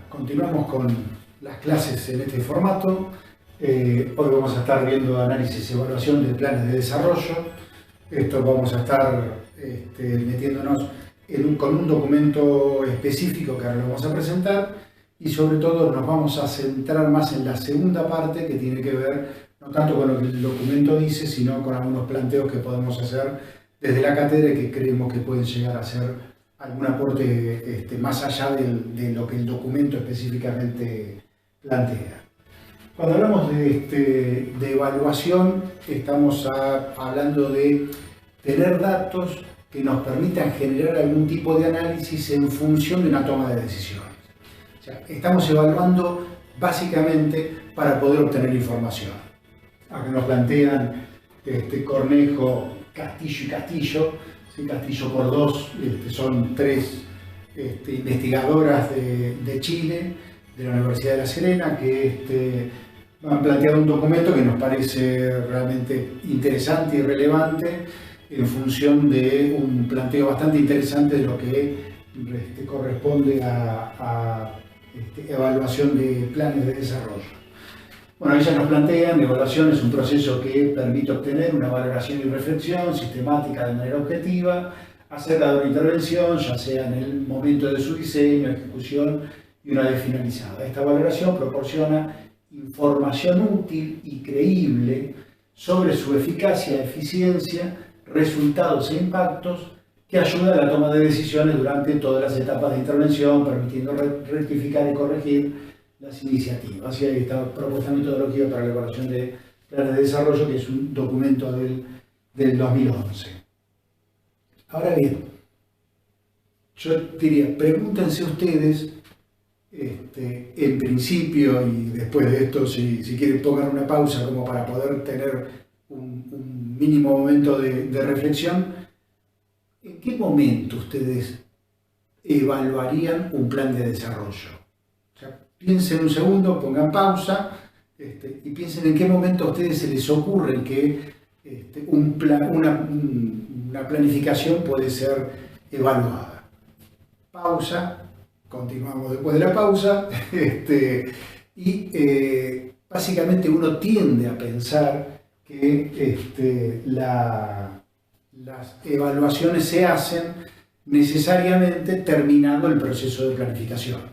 Continuamos con las clases en este formato. Hoy vamos a estar viendo análisis y evaluación de planes de desarrollo. Esto vamos a estar metiéndonos con un documento específico que ahora lo vamos a presentar, y sobre todo nos vamos a centrar más en la segunda parte, que tiene que ver no tanto con lo que el documento dice, sino con algunos planteos que podemos hacer desde la cátedra y que creemos que pueden llegar a ser algún aporte más allá de lo que el documento específicamente plantea. Cuando hablamos de evaluación, estamos hablando de tener datos que nos permitan generar algún tipo de análisis en función de una toma de decisiones. O sea, estamos evaluando básicamente para poder obtener información. Acá nos plantean Cornejo, Castillo y Castillo. Sí, Castillo por dos, son tres investigadoras de Chile, de la Universidad de La Serena, que han planteado un documento que nos parece realmente interesante y relevante en función de un planteo bastante interesante de lo que corresponde a evaluación de planes de desarrollo. Bueno, ellas nos plantean: evaluación es un proceso que permite obtener una valoración y reflexión sistemática de manera objetiva acerca de una intervención, ya sea en el momento de su diseño, ejecución y una vez finalizada. Esta valoración proporciona información útil y creíble sobre su eficacia, eficiencia, resultados e impactos, que ayuda a la toma de decisiones durante todas las etapas de intervención, permitiendo rectificar y corregir las iniciativas. Y ahí está propuesta metodológica para la evaluación de planes de desarrollo, que es un documento del 2011. Ahora bien, yo diría, pregúntense ustedes, en principio, y después de esto, si quieren pongan una pausa como para poder tener un mínimo momento de reflexión, ¿en qué momento ustedes evaluarían un plan de desarrollo? O sea, piensen un segundo, pongan pausa y piensen en qué momento a ustedes se les ocurre que una planificación puede ser evaluada. Pausa, continuamos después de la pausa, y básicamente uno tiende a pensar que las evaluaciones se hacen necesariamente terminando el proceso de planificación.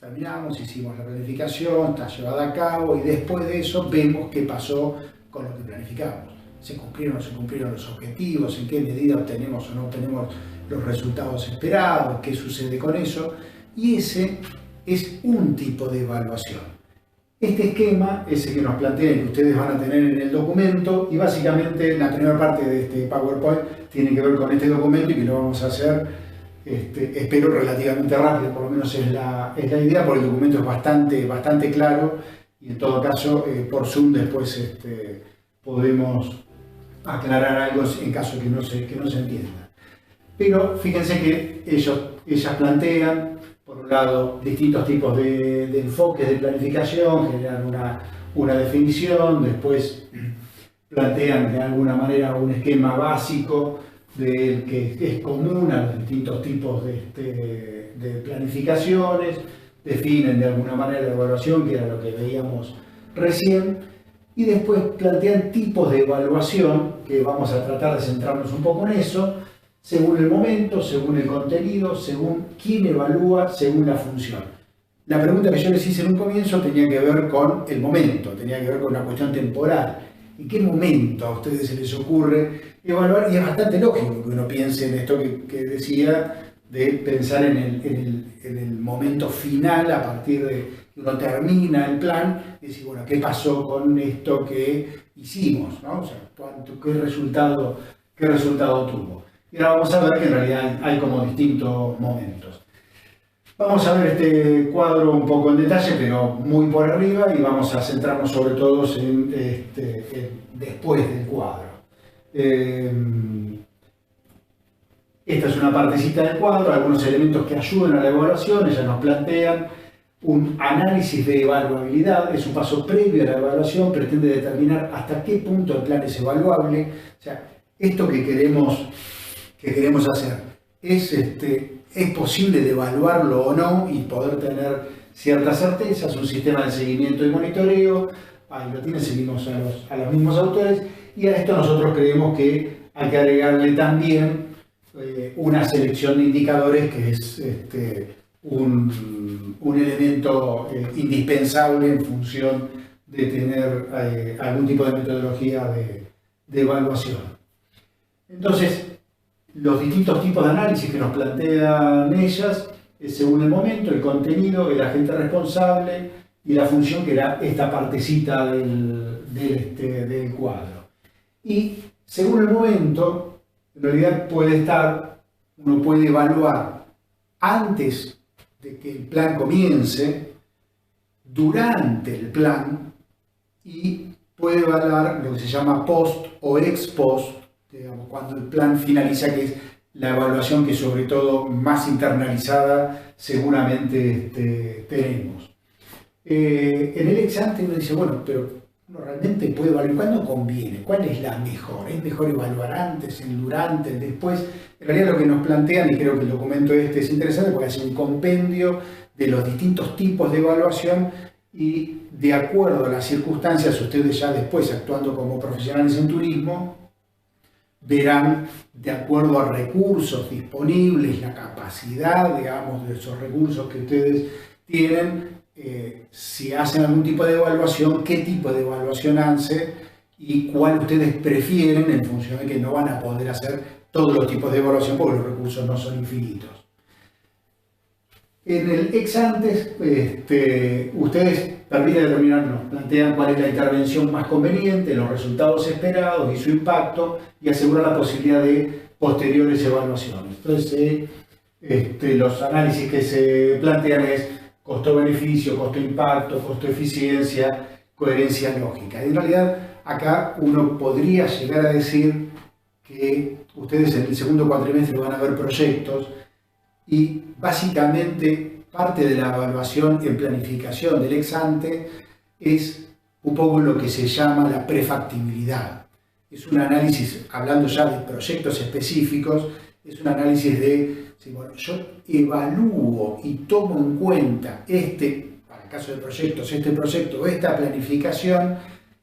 Terminamos, hicimos la planificación, está llevada a cabo, y después de eso vemos qué pasó con lo que planificamos. ¿Se cumplieron o no se cumplieron los objetivos? ¿En qué medida obtenemos o no obtenemos los resultados esperados? ¿Qué sucede con eso? Y ese es un tipo de evaluación. Este esquema es el que nos plantea y que ustedes van a tener en el documento, y básicamente la primera parte de este PowerPoint tiene que ver con este documento, y que lo vamos a hacer espero relativamente rápido, por lo menos es la idea, porque el documento es bastante claro, y en todo caso por Zoom después podemos aclarar algo en caso que no se entienda. Pero fíjense que ellas plantean, por un lado, distintos tipos de enfoques de planificación, generan una definición, después plantean de alguna manera un esquema básico que es común a los distintos tipos de planificaciones, definen de alguna manera la evaluación, que era lo que veíamos recién, y después plantean tipos de evaluación, que vamos a tratar de centrarnos un poco en eso, según el momento, según el contenido, según quién evalúa, según la función. La pregunta que yo les hice en un comienzo tenía que ver con el momento, tenía que ver con una cuestión temporal. ¿En qué momento a ustedes se les ocurre evaluar? Y es bastante lógico que uno piense en esto que decía, de pensar en el momento final, a partir de que uno termina el plan, y decir, bueno, ¿qué pasó con esto que hicimos? ¿No? O sea, ¿qué resultado tuvo? Y ahora vamos a ver que en realidad hay como distintos momentos. Vamos a ver este cuadro un poco en detalle, pero muy por arriba, y vamos a centrarnos sobre todo en después del cuadro. Esta es una partecita del cuadro, algunos elementos que ayudan a la evaluación. Ellas nos plantean un análisis de evaluabilidad, es un paso previo a la evaluación, pretende determinar hasta qué punto el plan es evaluable. O sea, esto que queremos hacer es posible de evaluarlo o no, y poder tener ciertas certezas, un sistema de seguimiento y monitoreo. Ahí lo tiene, seguimos a los mismos autores, y a esto nosotros creemos que hay que agregarle también una selección de indicadores que es un elemento indispensable en función de tener algún tipo de metodología de evaluación. Entonces, los distintos tipos de análisis que nos plantean ellas es según el momento, el contenido, el agente responsable y la función, que era esta partecita del cuadro. Y según el momento, en realidad uno puede evaluar antes de que el plan comience, durante el plan, y puede evaluar lo que se llama post o ex post, digamos, cuando el plan finaliza, que es la evaluación que sobre todo más internalizada seguramente tenemos. En el ex ante uno dice, bueno, pero uno realmente puede evaluar cuándo conviene, cuál es la mejor. ¿Es mejor evaluar antes, el durante, el después? En realidad lo que nos plantean, y creo que el documento es interesante porque hace un compendio de los distintos tipos de evaluación, y de acuerdo a las circunstancias, ustedes ya después, actuando como profesionales en turismo, verán, de acuerdo a recursos disponibles, la capacidad, digamos, de esos recursos que ustedes tienen, si hacen algún tipo de evaluación, qué tipo de evaluación hacen y cuál ustedes prefieren, en función de que no van a poder hacer todos los tipos de evaluación porque los recursos no son infinitos. En el ex antes, ustedes permiten determinar, nos plantean cuál es la intervención más conveniente, los resultados esperados y su impacto, y asegurar la posibilidad de posteriores evaluaciones. Entonces, los análisis que se plantean es costo-beneficio, costo-impacto, costo-eficiencia, coherencia lógica. En realidad, acá uno podría llegar a decir que ustedes en el segundo cuatrimestre van a ver proyectos, y básicamente parte de la evaluación en planificación del ex ante es un poco lo que se llama la prefactibilidad. Es un análisis, hablando ya de proyectos específicos, es un análisis de, si, bueno, yo evalúo y tomo en cuenta para el caso de proyectos, este proyecto, esta planificación,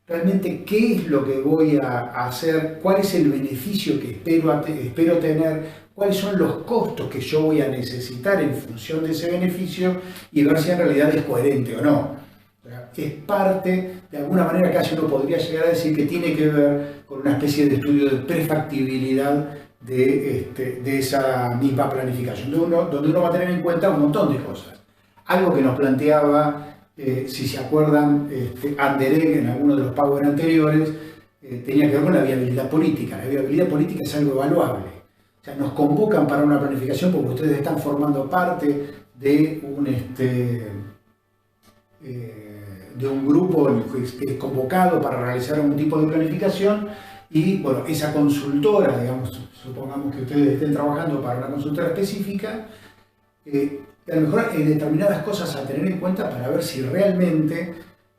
realmente qué es lo que voy a hacer, cuál es el beneficio que espero tener, cuáles son los costos que yo voy a necesitar en función de ese beneficio, y ver si en realidad es coherente o no. O sea, es parte, de alguna manera casi uno podría llegar a decir que tiene que ver con una especie de estudio de prefactibilidad de esa misma planificación, donde uno va a tener en cuenta un montón de cosas. Algo que nos planteaba, si se acuerdan, Anderegg en alguno de los PowerPoint anteriores, tenía que ver con la viabilidad política. La viabilidad política es algo evaluable. O sea, nos convocan para una planificación porque ustedes están formando parte de un grupo que es convocado para realizar algún tipo de planificación, y bueno, esa consultora, digamos, supongamos que ustedes estén trabajando para una consultora específica, a lo mejor hay determinadas cosas a tener en cuenta para ver si realmente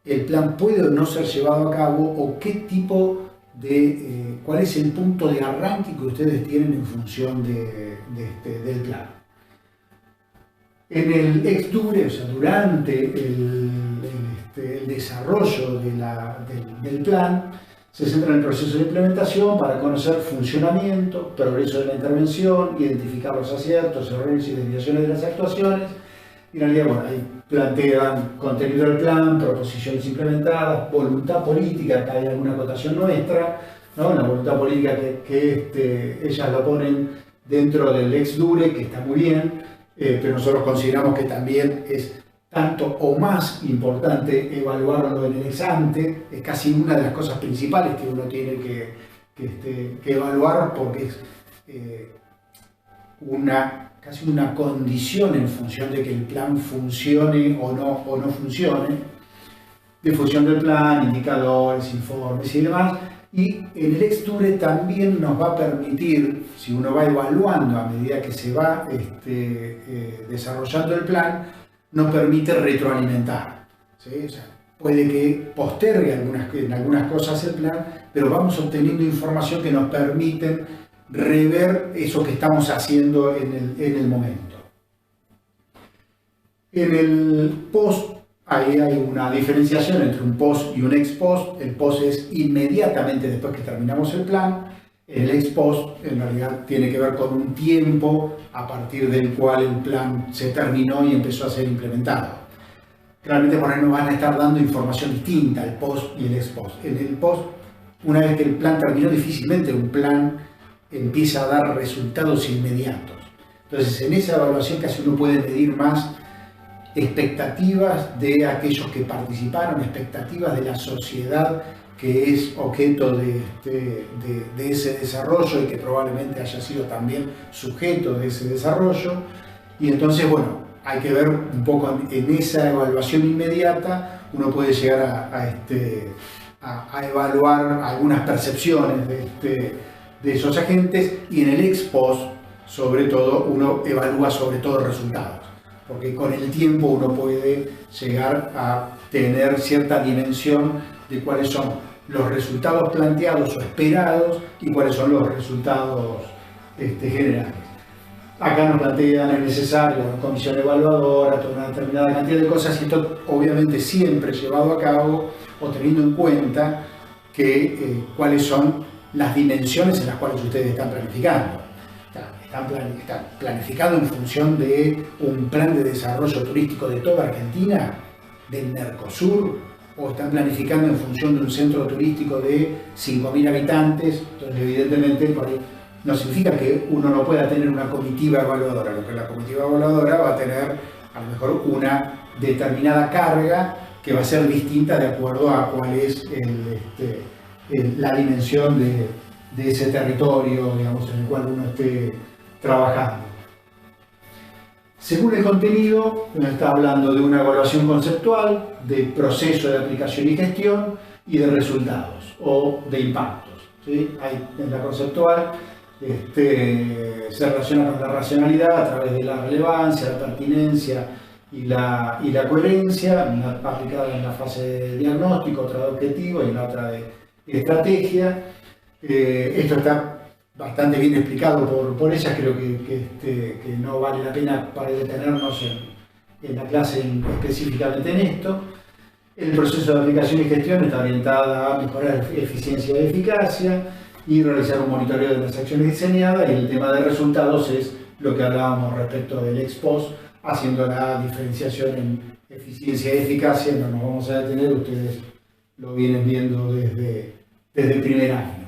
el plan puede o no ser llevado a cabo, o qué tipo cuál es el punto de arranque que ustedes tienen en función del plan. En el ex dure, o sea, durante el desarrollo del plan, se centra en el proceso de implementación para conocer funcionamiento, progreso de la intervención, identificar los aciertos, errores y desviaciones de las actuaciones. Y en realidad, bueno, ahí plantean contenido del plan, proposiciones implementadas, voluntad política, acá hay alguna acotación nuestra, ¿no? La voluntad política que ellas lo ponen dentro del ex dure, que está muy bien, pero nosotros consideramos que también es tanto o más importante evaluarlo en el ex ante. Es casi una de las cosas principales que uno tiene que evaluar, porque es casi una condición en función de que el plan funcione o no funcione, difusión del plan, indicadores, informes y demás. Y en el ex dure también nos va a permitir, si uno va evaluando a medida que se va desarrollando el plan, nos permite retroalimentar, ¿sí? O sea, puede que postergue en algunas cosas el plan, pero vamos obteniendo información que nos permiten rever eso que estamos haciendo en el momento. En el post, ahí hay una diferenciación entre un post y un ex post. El post es inmediatamente después que terminamos el plan. El ex post en realidad tiene que ver con un tiempo a partir del cual el plan se terminó y empezó a ser implementado. Claramente por ahí nos van a estar dando información distinta, el post y el ex post. En el post, una vez que el plan terminó, difícilmente un plan empieza a dar resultados inmediatos. Entonces, en esa evaluación casi uno puede medir más expectativas de aquellos que participaron, expectativas de la sociedad que es objeto de ese desarrollo y que probablemente haya sido también sujeto de ese desarrollo. Y entonces, bueno, hay que ver un poco en esa evaluación inmediata, uno puede llegar a evaluar algunas percepciones de esos agentes, y en el ex post, sobre todo, uno evalúa sobre todo resultados, porque con el tiempo uno puede llegar a tener cierta dimensión de cuáles son los resultados planteados o esperados y cuáles son los resultados generales. Acá nos plantean es necesario una comisión evaluadora, toda una determinada cantidad de cosas, y esto obviamente siempre llevado a cabo o teniendo en cuenta cuáles son las dimensiones en las cuales ustedes están planificando. Están planificando en función de un plan de desarrollo turístico de toda Argentina, del Mercosur, o están planificando en función de un centro turístico de 5.000 habitantes. Entonces, evidentemente, por ahí no significa que uno no pueda tener una comitiva evaluadora. Lo que la comitiva evaluadora va a tener a lo mejor una determinada carga que va a ser distinta de acuerdo a cuál es la dimensión de ese territorio, digamos, en el cual uno esté trabajando. Según el contenido, uno está hablando de una evaluación conceptual, de proceso de aplicación y gestión y de resultados o de impactos, ¿sí? En la conceptual se relaciona con la racionalidad a través de la relevancia, la pertinencia y la coherencia, una aplicada en la fase de diagnóstico, otra de objetivo y la otra de estrategia. Esto está bastante bien explicado por ellas, creo que no vale la pena para detenernos en la clase específicamente en esto. El proceso de aplicación y gestión está orientada a mejorar eficiencia y eficacia y realizar un monitoreo de las acciones diseñadas, y el tema de resultados es lo que hablábamos respecto del ex post, haciendo la diferenciación en eficiencia y eficacia. No nos vamos a detener, ustedes lo vienen viendo desde el primer año.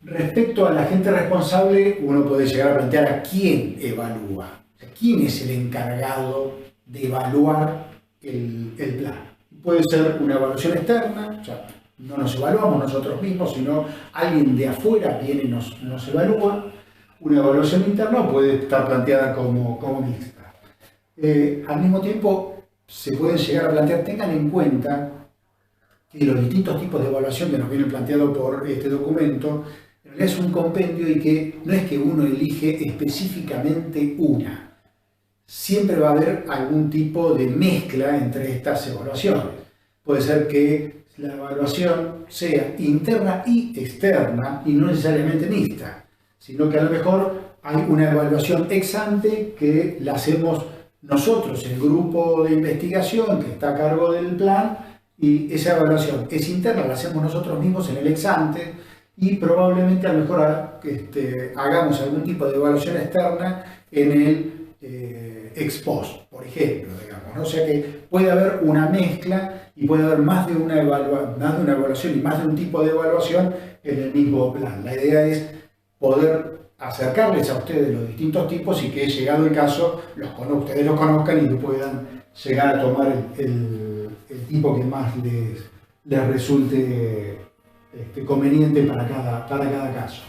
Respecto al agente responsable, uno puede llegar a plantear a quién evalúa, quién es el encargado de evaluar el plan. Puede ser una evaluación externa, o sea, no nos evaluamos nosotros mismos, sino alguien de afuera viene y nos evalúa. Una evaluación interna puede estar planteada como mixta. Al mismo tiempo, se pueden llegar a plantear, tengan en cuenta que los distintos tipos de evaluación que nos vienen planteados por este documento, en realidad es un compendio, y que no es que uno elige específicamente una. Siempre va a haber algún tipo de mezcla entre estas evaluaciones. Puede ser que la evaluación sea interna y externa y no necesariamente mixta, sino que a lo mejor hay una evaluación ex ante que la hacemos nosotros, el grupo de investigación que está a cargo del plan, y esa evaluación es interna, la hacemos nosotros mismos en el ex ante, y probablemente a lo mejor hagamos algún tipo de evaluación externa en el ex post, por ejemplo, digamos, ¿no? O sea que puede haber una mezcla y puede haber más de una evaluación y más de un tipo de evaluación en el mismo plan. La idea es poder acercarles a ustedes los distintos tipos y que, llegado el caso, ustedes los conozcan y que puedan llegar a tomar el tipo que más les resulte conveniente para cada caso.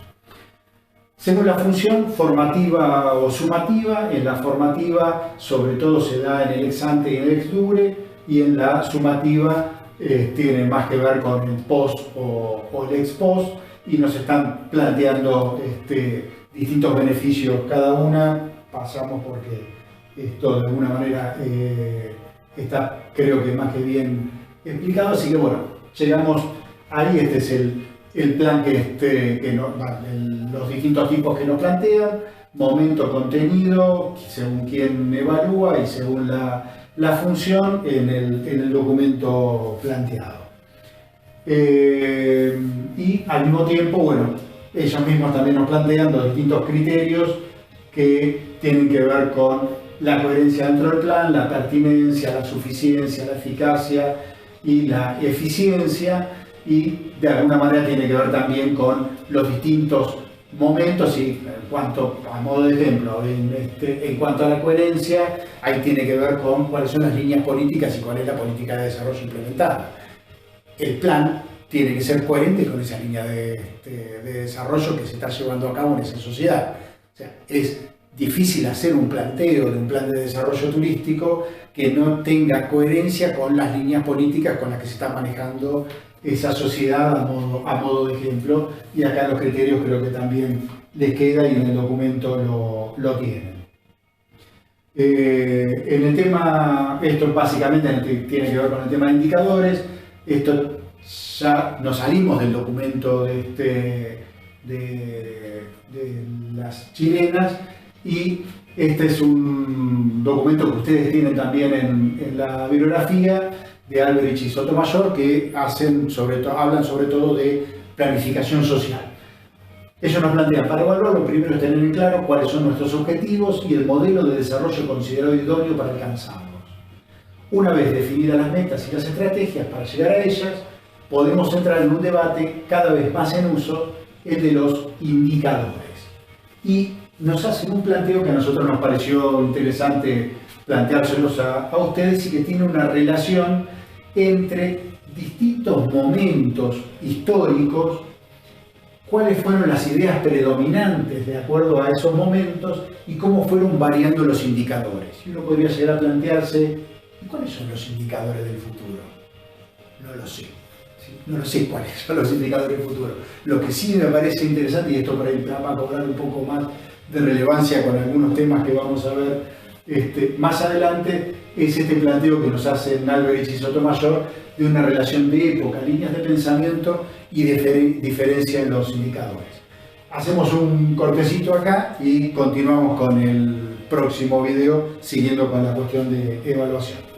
Según la función formativa o sumativa, en la formativa sobre todo se da en el ex ante y en el ex dure, y en la sumativa tiene más que ver con el post o el ex post, y nos están planteando distintos beneficios cada una. Pasamos porque esto de alguna manera está, creo que más que bien explicado, así que bueno, llegamos ahí. Este es el plan los distintos tipos que nos plantean. momento, contenido, según quién evalúa y según la función en el documento planteado. Y al mismo tiempo, bueno, ellos mismos también nos plantean los distintos criterios que tienen que ver con la coherencia dentro del plan, la pertinencia, la suficiencia, la eficacia y la eficiencia, y de alguna manera tiene que ver también con los distintos momentos. Y en cuanto a modo de ejemplo, en cuanto a la coherencia, ahí tiene que ver con cuáles son las líneas políticas y cuál es la política de desarrollo implementada. El plan tiene que ser coherente con esa línea de desarrollo que se está llevando a cabo en esa sociedad. O sea, es difícil hacer un planteo de un plan de desarrollo turístico que no tenga coherencia con las líneas políticas con las que se está manejando esa sociedad a modo de ejemplo, y acá los criterios creo que también les queda y en el documento lo tienen. En el tema, esto básicamente tiene que ver con el tema de indicadores. Esto ya nos salimos del documento de las chilenas, y este es un documento que ustedes tienen también en la bibliografía, de Alberich y Sotomayor, que hablan sobre todo de planificación social. Ellos nos plantean: para evaluar, lo primero es tener en claro cuáles son nuestros objetivos y el modelo de desarrollo considerado idóneo para alcanzarlos. Una vez definidas las metas y las estrategias para llegar a ellas, podemos entrar en un debate cada vez más en uso, el de los indicadores. Y nos hacen un planteo que a nosotros nos pareció interesante planteárselos a ustedes, y que tiene una relación entre distintos momentos históricos, cuáles fueron las ideas predominantes de acuerdo a esos momentos y cómo fueron variando los indicadores. Y uno podría llegar a plantearse: ¿y cuáles son los indicadores del futuro? No lo sé. No lo sé cuáles son los indicadores del futuro. Lo que sí me parece interesante, y esto por ahí va a cobrar un poco más de relevancia con algunos temas que vamos a ver más adelante, es este planteo que nos hacen Alberich y Sotomayor de una relación de época, líneas de pensamiento y diferencia en los indicadores. Hacemos un cortecito acá y continuamos con el próximo video, siguiendo con la cuestión de evaluación.